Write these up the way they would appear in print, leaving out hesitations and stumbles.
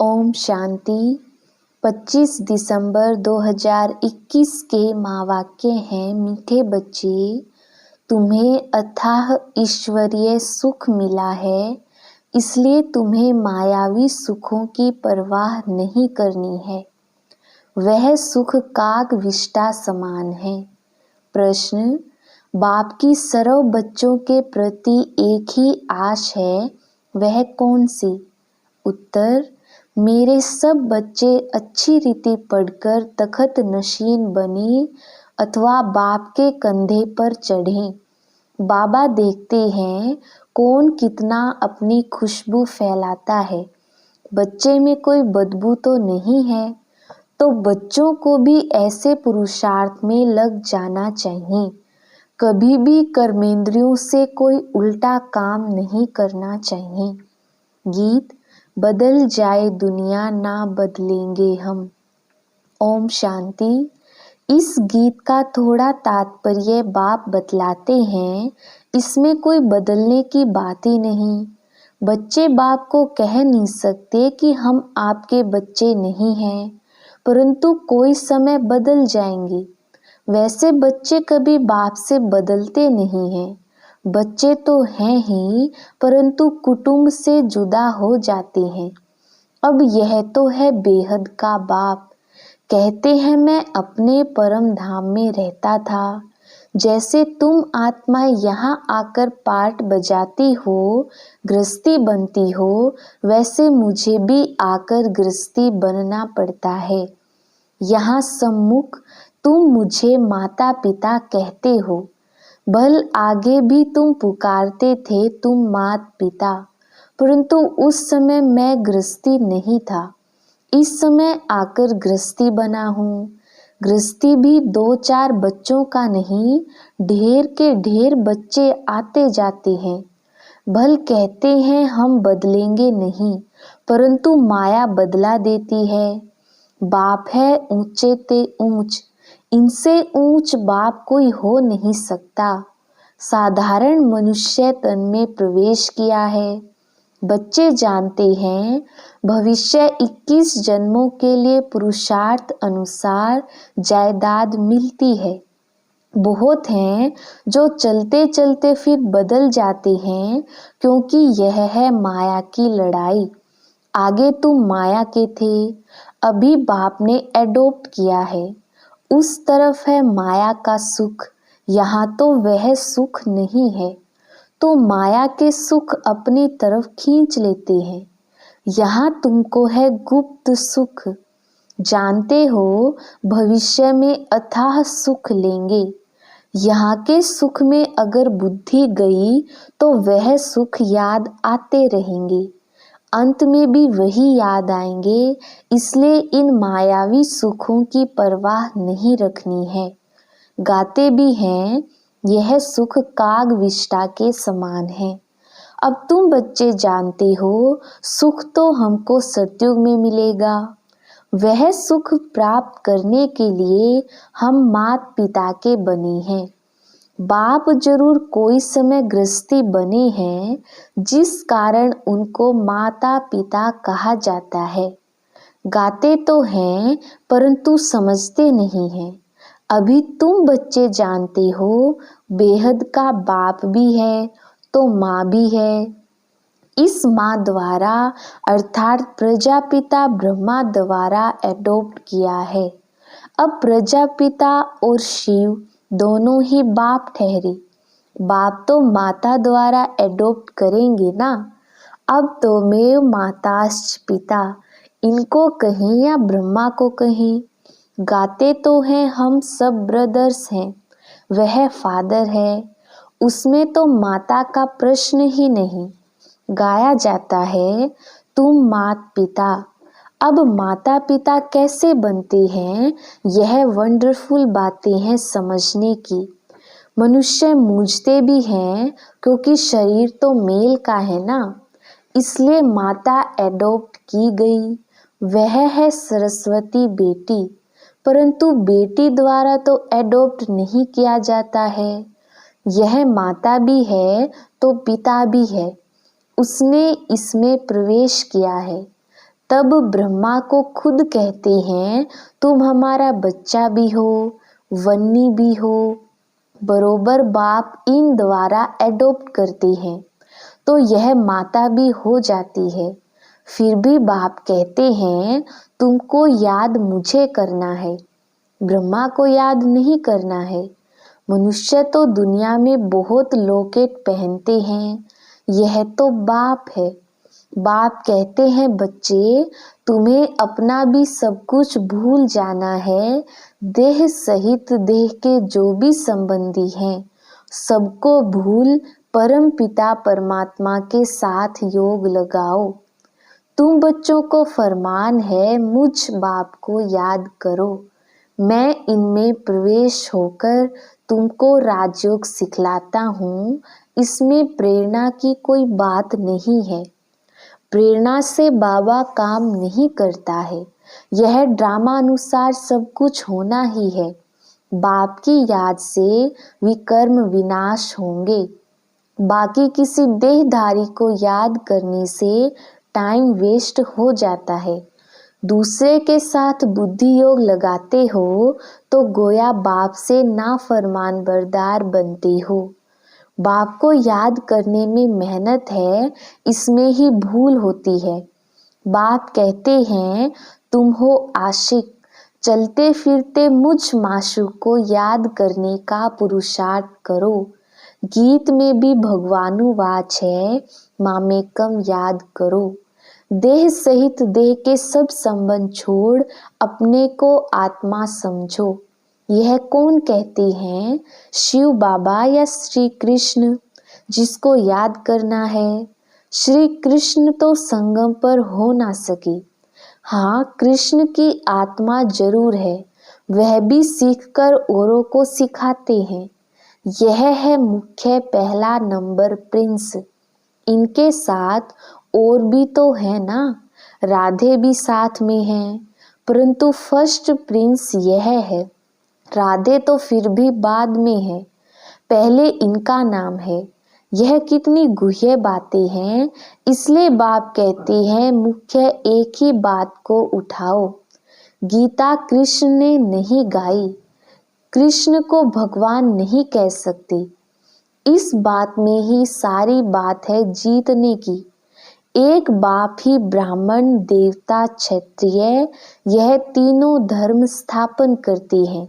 ओम शांति। 25 दिसंबर 2021 के महावाक्य हैं, मीठे बच्चे, तुम्हें अथाह ईश्वरीय सुख मिला है, इसलिए तुम्हें मायावी सुखों की परवाह नहीं करनी है। वह सुख काग विष्टा समान है। प्रश्न: बाप की सर्व बच्चों के प्रति एक ही आश है, वह कौन सी? उत्तर: मेरे सब बच्चे अच्छी रीति पढ़कर तख्त नशीन बने अथवा बाप के कंधे पर चढ़ें। बाबा देखते हैं कौन कितना अपनी खुशबू फैलाता है। बच्चे में कोई बदबू तो नहीं है, तो बच्चों को भी ऐसे पुरुषार्थ में लग जाना चाहिए। कभी भी कर्मेंद्रियों से कोई उल्टा काम नहीं करना चाहिए। गीत: बदल जाए दुनिया ना बदलेंगे हम। ओम शांति। इस गीत का थोड़ा तात्पर्य बाप बतलाते हैं। इसमें कोई बदलने की बात ही नहीं। बच्चे बाप को कह नहीं सकते कि हम आपके बच्चे नहीं हैं, परंतु कोई समय बदल जाएंगे। वैसे बच्चे कभी बाप से बदलते नहीं हैं। बच्चे तो हैं ही, परंतु कुटुंब से जुदा हो जाते हैं। अब यह तो है बेहद का बाप। कहते हैं मैं अपने परम धाम में रहता था। जैसे तुम आत्मा यहाँ आकर पाठ बजाती हो, गृहस्थी बनती हो, वैसे मुझे भी आकर गृहस्थी बनना पड़ता है। यहाँ सम्मुख तुम मुझे माता पिता कहते हो। भल आगे भी तुम पुकारते थे तुम मात पिता, परंतु उस समय मैं गृहस्थी नहीं था। इस समय आकर गृहस्थी बना हूँ। गृहस्थी भी 2-4 बच्चों का नहीं, ढेर के ढेर बच्चे आते जाते हैं। भल कहते हैं हम बदलेंगे नहीं, परंतु माया बदला देती है। बाप है ऊंचे ते ऊंच, इनसे ऊंच बाप कोई हो नहीं सकता। साधारण मनुष्य तन में प्रवेश किया है। बच्चे जानते हैं भविष्य 21 जन्मों के लिए पुरुषार्थ अनुसार जायदाद मिलती है। बहुत हैं जो चलते चलते फिर बदल जाते हैं, क्योंकि यह है माया की लड़ाई। आगे तुम माया के थे, अभी बाप ने एडॉप्ट किया है। उस तरफ है माया का सुख, यहाँ तो वह सुख नहीं है, तो माया के सुख अपनी तरफ खींच लेते हैं। यहाँ तुमको है गुप्त सुख। जानते हो भविष्य में अथाह सुख लेंगे। यहाँ के सुख में अगर बुद्धि गई तो वह सुख याद आते रहेंगे। अंत में भी वही याद आएंगे, इसलिए इन मायावी सुखों की परवाह नहीं रखनी है। गाते भी हैं यह सुख काग विष्टा के समान है। अब तुम बच्चे जानते हो सुख तो हमको सतयुग में मिलेगा। वह सुख प्राप्त करने के लिए हम मात पिता के बने हैं। बाप जरूर कोई समय गृहस्थी बने हैं, जिस कारण उनको माता पिता कहा जाता है। गाते तो हैं परंतु समझते नहीं हैं। अभी तुम बच्चे जानते हो बेहद का बाप भी है तो माँ भी है। इस माँ द्वारा अर्थात प्रजापिता ब्रह्मा द्वारा एडॉप्ट किया है। अब प्रजापिता और शिव दोनों ही बाप ठहरे। बाप तो माता द्वारा एडॉप्ट करेंगे ना। अब तो मैं माताश्च पिता, इनको कहें या ब्रह्मा को कहें। गाते तो हैं हम सब ब्रदर्स हैं, वह फादर है, उसमें तो माता का प्रश्न ही नहीं। गाया जाता है तुम मात पिता। अब माता पिता कैसे बनते हैं, यह वंडरफुल बातें हैं समझने की। मनुष्य मूझते भी हैं, क्योंकि शरीर तो मेल का है ना, इसलिए माता एडॉप्ट की गई। वह है सरस्वती बेटी, परंतु बेटी द्वारा तो एडॉप्ट नहीं किया जाता है। यह माता भी है तो पिता भी है, उसने इसमें प्रवेश किया है। तब ब्रह्मा को खुद कहते हैं, तुम हमारा बच्चा भी हो, वन्नी भी हो। बरोबर बाप इन द्वारा एडॉप्ट करते हैं तो यह माता भी हो जाती है। फिर भी बाप कहते हैं, तुमको याद मुझे करना है, ब्रह्मा को याद नहीं करना है। मनुष्य तो दुनिया में बहुत लॉकेट पहनते हैं, यह तो बाप है। बाप कहते हैं, बच्चे तुम्हें अपना भी सब कुछ भूल जाना है। देह सहित देह के जो भी संबंधी हैं सबको भूल परम पिता परमात्मा के साथ योग लगाओ। तुम बच्चों को फरमान है, मुझ बाप को याद करो। मैं इनमें प्रवेश होकर तुमको राजयोग सिखलाता हूँ। इसमें प्रेरणा की कोई बात नहीं है। प्रेरणा से बाबा काम नहीं करता है। यह ड्रामा अनुसार सब कुछ होना ही है। बाप की याद से विकर्म विनाश होंगे। बाकी किसी देहधारी को याद करने से टाइम वेस्ट हो जाता है। दूसरे के साथ बुद्धि योग लगाते हो तो गोया बाप से नाफरमान बरदार बनते हो। बाप को याद करने में मेहनत है, इसमें ही भूल होती है। बाप कहते हैं, तुम हो आशिक, चलते फिरते मुझ माशूक को याद करने का पुरुषार्थ करो। गीत में भी भगवानुवाच है, मामेकम याद करो। देह सहित देह के सब संबंध छोड़ अपने को आत्मा समझो। यह कौन कहते हैं, शिव बाबा या श्री कृष्ण जिसको याद करना है। श्री कृष्ण तो संगम पर हो ना सके। हाँ, कृष्ण की आत्मा जरूर है, वह भी सीखकर औरों को सिखाते हैं। यह है मुख्य पहला नंबर प्रिंस। इनके साथ और भी तो है ना, राधे भी साथ में हैं, परंतु फर्स्ट प्रिंस यह है। राधे तो फिर भी बाद में है, पहले इनका नाम है। यह कितनी गुह्य बातें हैं, इसलिए बाप कहते हैं, मुख्य एक ही बात को उठाओ। गीता कृष्ण ने नहीं गाई, कृष्ण को भगवान नहीं कह सकते। इस बात में ही सारी बात है जीतने की। एक बाप ही ब्राह्मण, देवता, क्षत्रिय यह तीनों धर्म स्थापन करते हैं।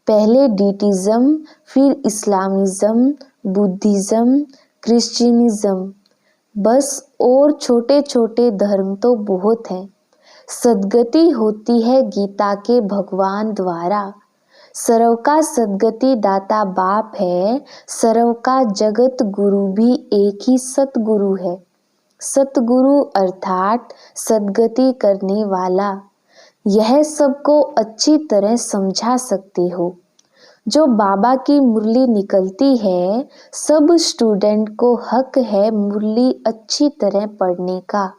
पहले डीटिज्म, फिर इस्लामिज्म, बुद्धिज्म, क्रिश्चियनिज्म, बस और छोटे छोटे धर्म तो बहुत हैं। सद्गति होती है गीता के भगवान द्वारा। सर्व का सद्गति दाता बाप है। सर्व का जगत गुरु भी एक ही सतगुरु है। सतगुरु अर्थात सद्गति करने वाला। यह सबको अच्छी तरह समझा सकते हो। जो बाबा की मुरली निकलती है, सब स्टूडेंट को हक है मुरली अच्छी तरह पढ़ने का।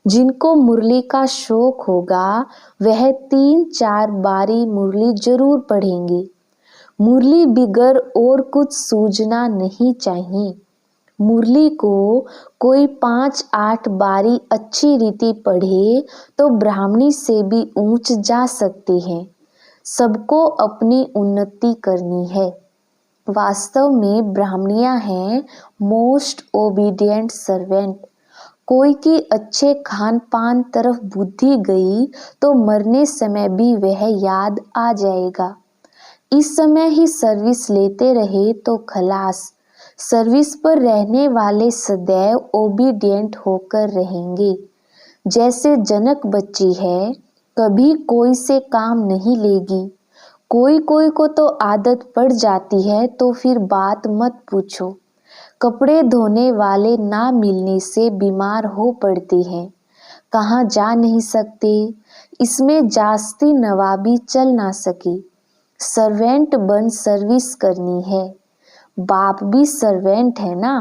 जिनको मुरली का शौक होगा वह 3-4 बारी मुरली जरूर पढ़ेंगे। मुरली बिगर और कुछ सूझना नहीं चाहिए। मुरली को कोई 5-8 बारी अच्छी रीति पढ़े तो ब्राह्मणी से भी ऊंच जा सकते हैं। सबको अपनी उन्नति करनी है। वास्तव में ब्राह्मणियां हैं मोस्ट ओबीडिएंट सर्वेंट। कोई की अच्छे खान पान तरफ बुद्धि गई तो मरने समय भी वह याद आ जाएगा। इस समय ही सर्विस लेते रहे तो खलास। सर्विस पर रहने वाले सदैव ओबीडिएंट होकर रहेंगे। जैसे जनक बच्ची है, कभी कोई से काम नहीं लेगी। कोई कोई को तो आदत पड़ जाती है तो फिर बात मत पूछो। कपड़े धोने वाले ना मिलने से बीमार हो पड़ते हैं, कहाँ जा नहीं सकते। इसमें जास्ती नवाबी चल ना सके। सर्वेंट बन सर्विस करनी है। बाप भी सर्वेंट है ना।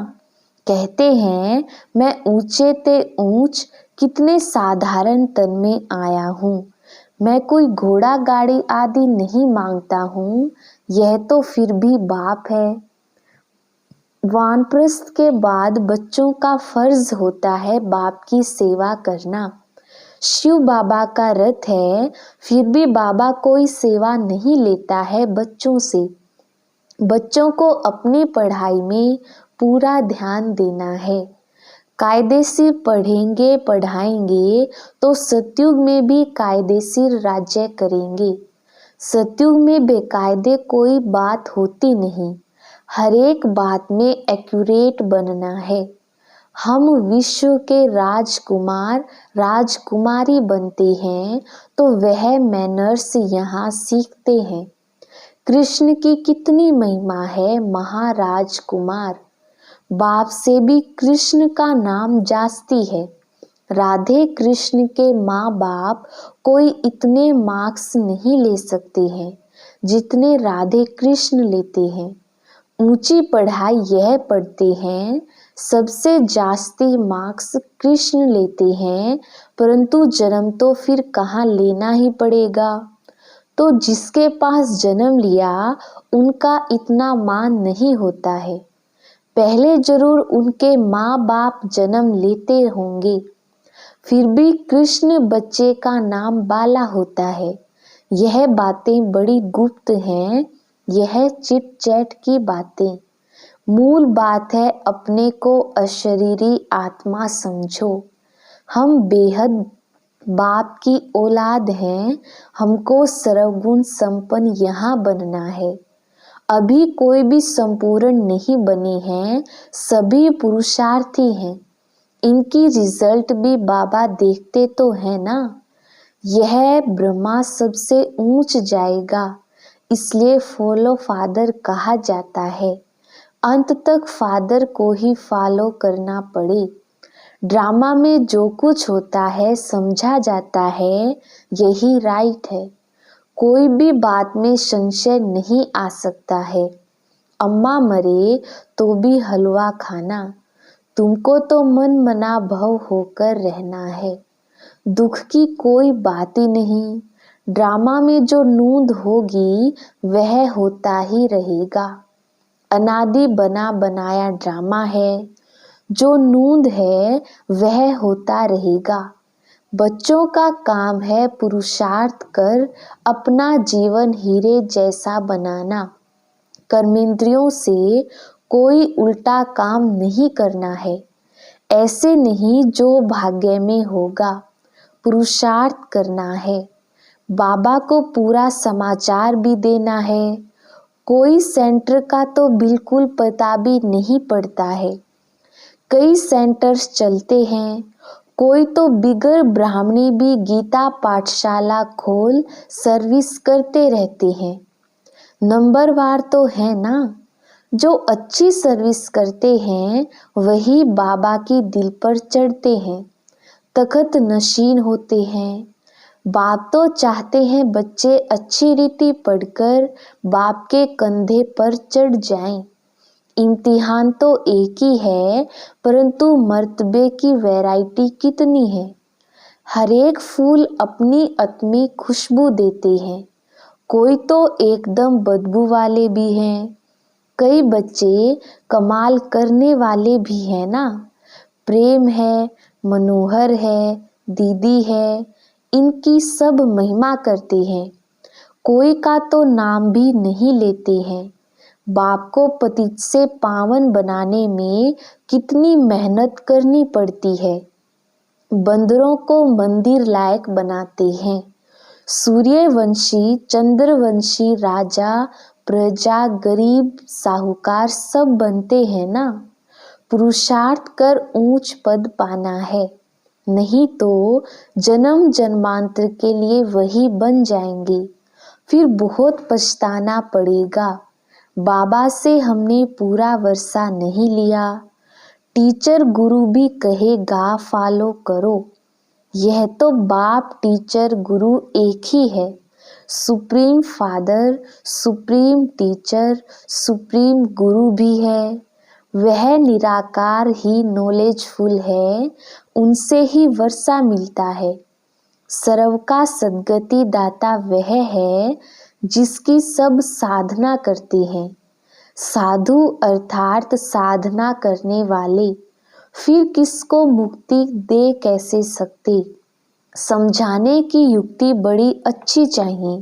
कहते हैं, मैं ऊंचे ते ऊंच कितने साधारण तन में आया हूँ। मैं कोई घोड़ा गाड़ी आदि नहीं मांगता हूँ। यह तो फिर भी बाप है। वानप्रस्थ के बाद बच्चों का फर्ज होता है बाप की सेवा करना। शिव बाबा का रथ है, फिर भी बाबा कोई सेवा नहीं लेता है बच्चों से। बच्चों को अपनी पढ़ाई में पूरा ध्यान देना है। कायदेशीर पढ़ेंगे पढ़ाएंगे तो सतयुग में भी कायदेशीर राज्य करेंगे। सतयुग में बेकायदे कोई बात होती नहीं, हर एक बात में एक्यूरेट बनना है। हम विश्व के राजकुमार राजकुमारी बनते हैं तो वह मैनर्स यहाँ सीखते हैं। कृष्ण की कितनी महिमा है महाराजकुमार, बाप से भी कृष्ण का नाम जास्ती है। राधे कृष्ण के माँ बाप कोई इतने मार्क्स नहीं ले सकते हैं जितने राधे कृष्ण लेते हैं। ऊंची पढ़ाई यह पढ़ते हैं, सबसे जास्ती मार्क्स कृष्ण लेते हैं, परंतु जन्म तो फिर कहाँ लेना ही पड़ेगा। तो जिसके पास जन्म लिया उनका इतना मान नहीं होता है। पहले जरूर उनके माँ बाप जन्म लेते होंगे, फिर भी कृष्ण बच्चे का नाम बाला होता है। यह बातें बड़ी गुप्त हैं, यह चिट चैट की बातें। मूल बात है अपने को अशरीरी आत्मा समझो। हम बेहद बाप की औलाद हैं, हमको सर्वगुण संपन्न यहाँ बनना है। अभी कोई भी संपूर्ण नहीं बने हैं, सभी पुरुषार्थी हैं। इनकी रिजल्ट भी बाबा देखते तो है ना। यह ब्रह्मा सबसे ऊंच जाएगा, इसलिए फॉलो फादर कहा जाता है। अंत तक फादर को ही फॉलो करना पड़े। ड्रामा में जो कुछ होता है समझा जाता है, यही राइट है। कोई भी बात में संशय नहीं आ सकता है। अम्मा मरे तो भी हलवा खाना, तुमको तो मन मना भव होकर रहना है। दुख की कोई बात ही नहीं। ड्रामा में जो नूंद होगी वह होता ही रहेगा। अनादि बना बनाया ड्रामा है, जो नूंद है वह होता रहेगा। बच्चों का काम है पुरुषार्थ कर अपना जीवन हीरे जैसा बनाना। कर्मेंद्रियों से कोई उल्टा काम नहीं करना है, ऐसे नहीं जो भाग्य में होगा। पुरुषार्थ करना है, बाबा को पूरा समाचार भी देना है। कोई सेंटर का तो बिल्कुल पता भी नहीं पड़ता है। कई सेंटर्स चलते हैं, कोई तो बिगर ब्राह्मणी भी गीता पाठशाला खोल सर्विस करते रहते हैं। नंबरवार तो है ना। जो अच्छी सर्विस करते हैं वही बाबा की दिल पर चढ़ते हैं, तखत नशीन होते हैं। बाप तो चाहते हैं बच्चे अच्छी रीति पढ़कर बाप के कंधे पर चढ़ जाएं। इम्तिहान तो एक ही है, परंतु मर्तबे की वैरायटी कितनी है। हर एक फूल अपनी अपनी खुशबू देते हैं, कोई तो एकदम बदबू वाले भी हैं। कई बच्चे कमाल करने वाले भी हैं ना। प्रेम है, मनोहर है, दीदी है, इनकी सब महिमा करते हैं। कोई का तो नाम भी नहीं लेते हैं। बाप को पतित से पावन बनाने में कितनी मेहनत करनी पड़ती है। बंदरों को मंदिर लायक बनाते हैं। सूर्यवंशी, चंद्रवंशी, राजा, प्रजा, गरीब, साहूकार सब बनते हैं ना। पुरुषार्थ कर ऊंच पद पाना है, नहीं तो जन्म जन्मांतर के लिए वही बन जाएंगे, फिर बहुत पछताना पड़ेगा। बाबा से हमने पूरा वर्षा नहीं लिया। टीचर गुरु भी कहेगा फॉलो करो। यह तो बाप टीचर गुरु एक ही है। Supreme father, supreme teacher, supreme गुरु भी है। वह निराकार ही नॉलेजफुल है, उनसे ही वर्षा मिलता है। सर्व का सद्गति दाता वह है जिसकी सब साधना करते हैं। साधु अर्थात साधना करने वाले, फिर किसको मुक्ति दे कैसे सकते। समझाने की युक्ति बड़ी अच्छी चाहिए।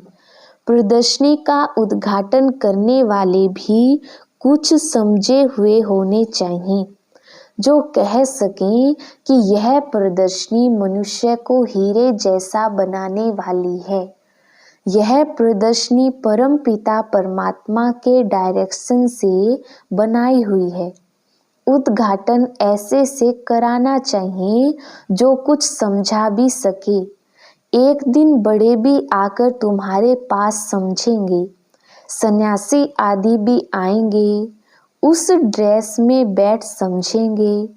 प्रदर्शनी का उद्घाटन करने वाले भी कुछ समझे हुए होने चाहिए, जो कह सकें कि यह प्रदर्शनी मनुष्य को हीरे जैसा बनाने वाली है। यह प्रदर्शनी परम पिता परमात्मा के डायरेक्शन से बनाई हुई है। उद्घाटन ऐसे से कराना चाहिए जो कुछ समझा भी सके। एक दिन बड़े भी आकर तुम्हारे पास समझेंगे, सन्यासी आदि भी आएंगे, उस ड्रेस में बैठ समझेंगे।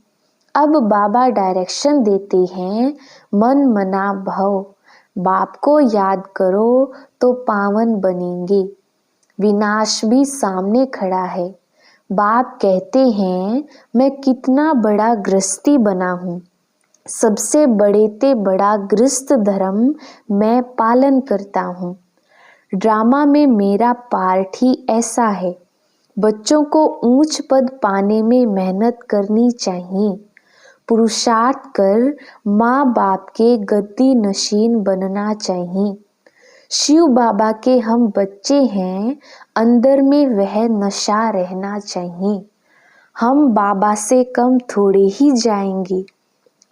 अब बाबा डायरेक्शन देते हैं, मन मना भव, बाप को याद करो तो पावन बनेंगे। विनाश भी सामने खड़ा है। बाप कहते हैं, मैं कितना बड़ा गृहस्थी बना हूँ, सबसे बड़े ते बड़ा गृहस्थ धर्म मैं पालन करता हूँ। ड्रामा में मेरा पार्ट ही ऐसा है। बच्चों को ऊंच पद पाने में मेहनत करनी चाहिए। पुरुषार्थ कर माँ बाप के गद्दी नशीन बनना चाहिए। शिव बाबा के हम बच्चे हैं, अंदर में वह नशा रहना चाहिए। हम बाबा से कम थोड़े ही जाएंगे।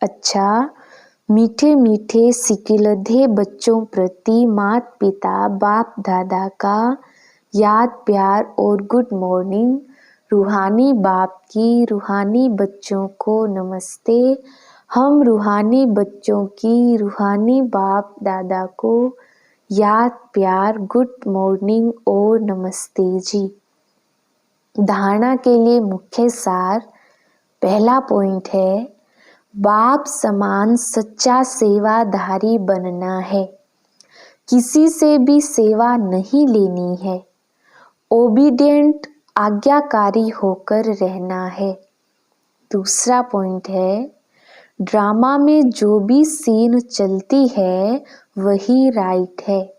अच्छा, मीठे मीठे सिकिलधे बच्चों प्रति माता पिता बाप दादा का याद प्यार और गुड मॉर्निंग। रूहानी बाप की रूहानी बच्चों को नमस्ते। हम रूहानी बच्चों की रूहानी बाप दादा को याद प्यार गुड मॉर्निंग और नमस्ते जी। धारणा के लिए मुख्य सार। पहला पॉइंट है, बाप समान सच्चा सेवाधारी बनना है। किसी से भी सेवा नहीं लेनी है। ओबीडिएंट आज्ञाकारी होकर रहना है। दूसरा पॉइंट है, ड्रामा में जो भी सीन चलती है वही राइट है,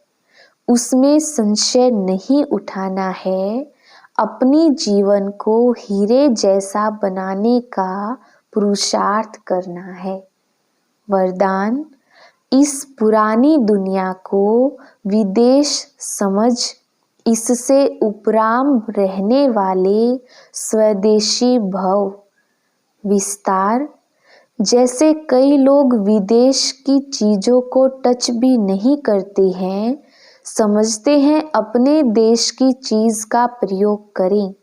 उसमें संशय नहीं उठाना है। अपनी जीवन को हीरे जैसा बनाने का पुरुषार्थ करना है। वरदान, इस पुरानी दुनिया को विदेश समझ इससे उपराम रहने वाले स्वदेशी भव। विस्तार, जैसे कई लोग विदेश की चीज़ों को टच भी नहीं करते हैं, समझते हैं अपने देश की चीज़ का प्रयोग करें,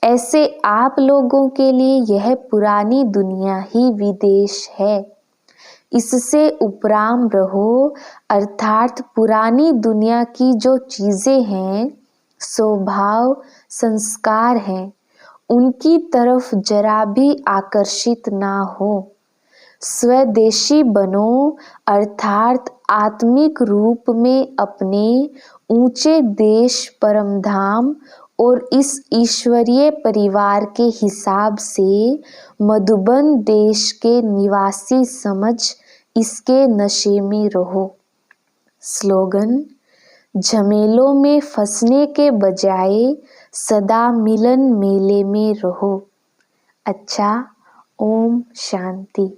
ऐसे आप लोगों के लिए यह पुरानी दुनिया ही विदेश है। इससे उपराम रहो, अर्थात पुरानी दुनिया की जो चीज़ें हैं, स्वभाव संस्कार हैं, उनकी तरफ जरा भी आकर्षित ना हो। स्वदेशी बनो, अर्थात आत्मिक रूप में अपने ऊंचे देश परमधाम और इस ईश्वरीय परिवार के हिसाब से मधुबन देश के निवासी समझ इसके नशे में रहो। स्लोगन, झमेलों में फंसने के बजाय सदा मिलन मेले में रहो। अच्छा, ओम शांति।